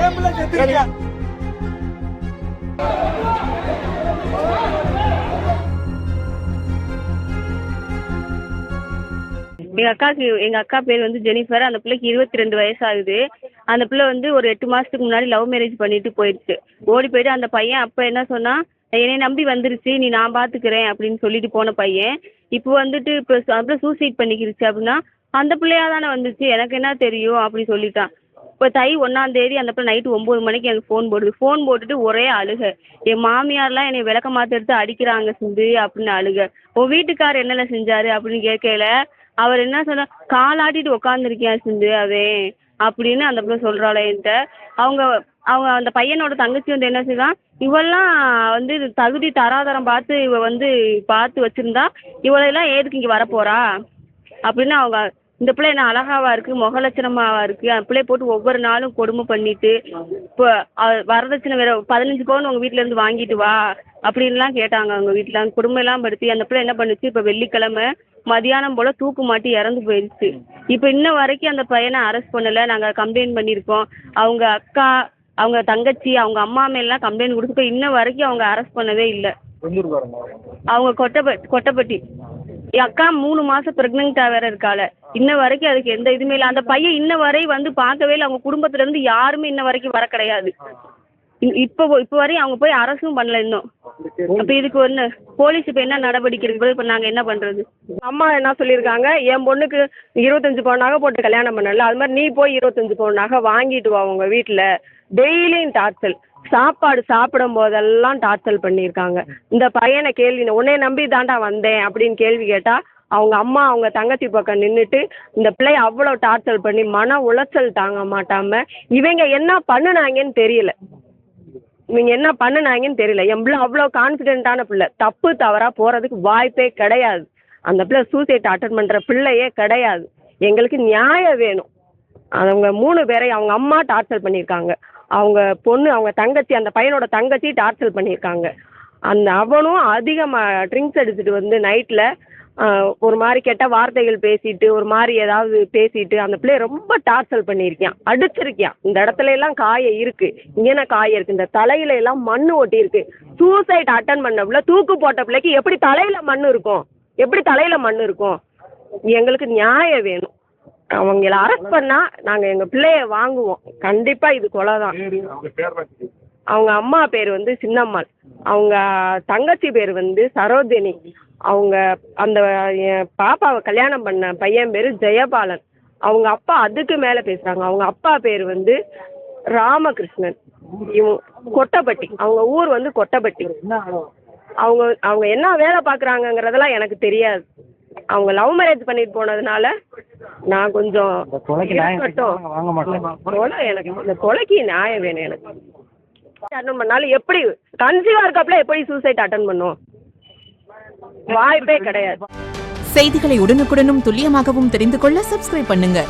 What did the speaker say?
எங்க அக்கா பேர் வந்து ஜெனிஃபர். அந்த பிள்ளைக்கு 22 வயசு ஆகுது. அந்த பிள்ளை வந்து ஒரு 8 மாசத்துக்கு முன்னாடி லவ் மேரேஜ் பண்ணிட்டு போயிடுச்சு. ஓடி போயிட்டு அந்த பையன் அப்ப என்ன சொன்னா, என்னை நம்பி வந்துருச்சு, நீ நான் பாத்துக்கிறேன் அப்படின்னு சொல்லிட்டு போன பையன் இப்போ வந்துட்டு அப்புறம் சூசைட் பண்ணிக்கிருச்சு அப்படின்னா, அந்த பிள்ளையா தானே வந்துச்சு, எனக்கு என்ன தெரியும் அப்படின்னு சொல்லிட்டான். இப்போ தை 1ஆம் தேதி அந்த பிள்ளை நைட்டு 9 மணிக்கு எனக்கு ஃபோன் போடுது. ஃபோன் போட்டுட்டு ஒரே அழுக. என் மாமியார்லாம் என்னை விளக்க மாத்த எடுத்து அடிக்கிறாங்க சிந்து அப்படின்னு அழுக. உன் வீட்டுக்கார் என்னல செஞ்சாரு அப்படின்னு கேட்கல. அவர் என்ன சொன்னார், காலாட்டிட்டு உட்காந்துருக்கேன் சிந்து அவன் அப்படின்னு அந்த பிள்ளை சொல்கிறாள் என்கிட்ட. அவங்க அவங்க அந்த பையனோட தங்கச்சி வந்து என்ன செய்தான், இவெல்லாம் வந்து தகுதி தராதரம் பார்த்து இவ வந்து பார்த்து வச்சுருந்தா இவளெல்லாம் எதுக்கு இங்கே வரப்போறா அப்படின்னு அவங்க. இந்த பிள்ளை என்ன அழகாவா இருக்குது, முகலட்சணமாவா இருக்குது, அந்த பிள்ளைய போட்டு ஒவ்வொரு நாளும் கொடுமை பண்ணிட்டு இப்போ வரதட்சணை வேறு 15 பவுன் உங்கள் வீட்டிலேருந்து வாங்கிட்டு வா அப்படின்லாம் கேட்டாங்க. அவங்க வீட்டில் கொடுமையெல்லாம் படுத்தி அந்த பிள்ளை என்ன பண்ணுச்சு, இப்போ வெள்ளிக்கிழமை மதியானம் போல் தூக்கு மாட்டி இறந்து போயிடுச்சு. இப்போ இன்ன வரைக்கும் அந்த பையனை அரெஸ்ட் பண்ணலை. நாங்கள் கம்ப்ளைண்ட் பண்ணியிருக்கோம். அவங்க அக்கா, அவங்க தங்கச்சி, அவங்க அம்மா மேலாம் கம்ப்ளைண்ட் கொடுத்து இன்ன வரைக்கும் அவங்க அரெஸ்ட் பண்ணவே இல்லை. அவங்க கொட்டப்பட்டி. என் அக்கா 3 மாதம் ப்ரெக்னெண்ட்டாக வேறு இருக்காள். இன்ன வரைக்கும் அதுக்கு எந்த இதுவுமே இல்லை. அந்த பையன் இன்ன வரை வந்து பார்க்கவே இல்லை. அவங்க குடும்பத்துலேருந்து யாருமே இன்ன வரைக்கும் வர கிடையாது. இப்போ வரையும் அவங்க போய் அரசும் பண்ணல இன்னும். அப்போ இதுக்கு ஒன்று போலீஸ் இப்போ என்ன நடவடிக்கை இருக்குது, இப்போ நாங்கள் என்ன பண்ணுறது? அம்மா என்ன சொல்லியிருக்காங்க, என் பொண்ணுக்கு 25 பவுன் நகை போட்டு கல்யாணம் பண்ணல, அது மாதிரி நீ போய் 25 பவுன் நகை வாங்கிட்டு வா உங்கள் வீட்டில். டெய்லியும் டார்ச்சல், சாப்பாடு சாப்பிடும் போதெல்லாம் டார்ச்சல் பண்ணியிருக்காங்க. இந்த பையனை கேள்வி, உன்னைய நம்பி தாண்டா வந்தேன் அப்படின்னு கேள்வி கேட்டால் அவங்க அம்மா அவங்க தங்கச்சி பக்கம் நின்றுட்டு இந்த பிள்ளைய அவ்வளோ டார்ச்சல் பண்ணி மன உளைச்சல் தாங்க மாட்டாம இவங்க என்ன பண்ணுனாங்கன்னு தெரியல. என் பிள்ளை அவ்வளோ கான்ஃபிடென்ட்டான பிள்ளை, தப்பு தவறாக போகிறதுக்கு வாய்ப்பே கிடையாது. அந்த பிள்ளை சூசைட் அட்டன் பண்ணுற பிள்ளையே கிடையாது. எங்களுக்கு நியாயம் வேணும். அவங்க 3 பேரை அவங்க அம்மா டார்ச்சர் பண்ணியிருக்காங்க, அவங்க பொண்ணு, அவங்க தங்கச்சி, அந்த பையனோட தங்கச்சி டார்ச்சர் பண்ணியிருக்காங்க. அவனும் அதிகமாக ட்ரிங்க்ஸ் எடுத்துகிட்டு வந்து நைட்டில் ஒரு மாதிரி கெட்ட வார்த்தைகள் பேசிட்டு, ஒரு மாதிரி ஏதாவது பேசிட்டு அந்த பிள்ளைய ரொம்ப டார்ச்சர் பண்ணியிருக்கான், அடிச்சிருக்கான். இந்த இடத்துல எல்லாம் காய இருக்கு, இங்கே காய இருக்கு, இந்த தலையில எல்லாம் மண் ஒட்டி இருக்கு. சூசைட் அட்டன் பண்ண பிள்ளை, தூக்கு போட்ட பிள்ளைக்கு எப்படி தலையில மண் இருக்கும்? எங்களுக்கு நியாயம் வேணும். அவங்கள அரெஸ்ட் பண்ணா நாங்கள் எங்கள் பிள்ளைய வாங்குவோம். கண்டிப்பா இது கொலை தான். அவங்க அம்மா பேர் வந்து சின்னம்மாள், அவங்க தங்கச்சி பேர் வந்து சரோஜினி, அவங்க அந்த பாப்பாவை கல்யாணம் பண்ண பையன் பேர் ஜெயபாலன். அவங்க அப்பா அதுக்கு மேலே பேசுகிறாங்க. அவங்க அப்பா பேர் வந்து ராமகிருஷ்ணன். கொட்டப்பட்டி, அவங்க ஊர் வந்து கொட்டப்பட்டி. அவங்க என்ன வேலை பார்க்குறாங்கங்கிறதெல்லாம் எனக்கு தெரியாது. அவங்க லவ் மேரேஜ் பண்ணிட்டு போனதுனால நான் கொஞ்சம் எனக்கு இந்த கொலைக்கு நியாயம் வேணும். எனக்கு அட்டன் பண்ணாலும் எப்படி கன்சீவா இருக்காப்புல எப்படி சூசைட் அட்டன் பண்ணும்? வாய்ப்பே கிடையாது. செய்திகளை உடனுக்குடனும் துல்லியமாகவும் தெரிந்து கொள்ள சப்ஸ்கிரைப் பண்ணுங்க.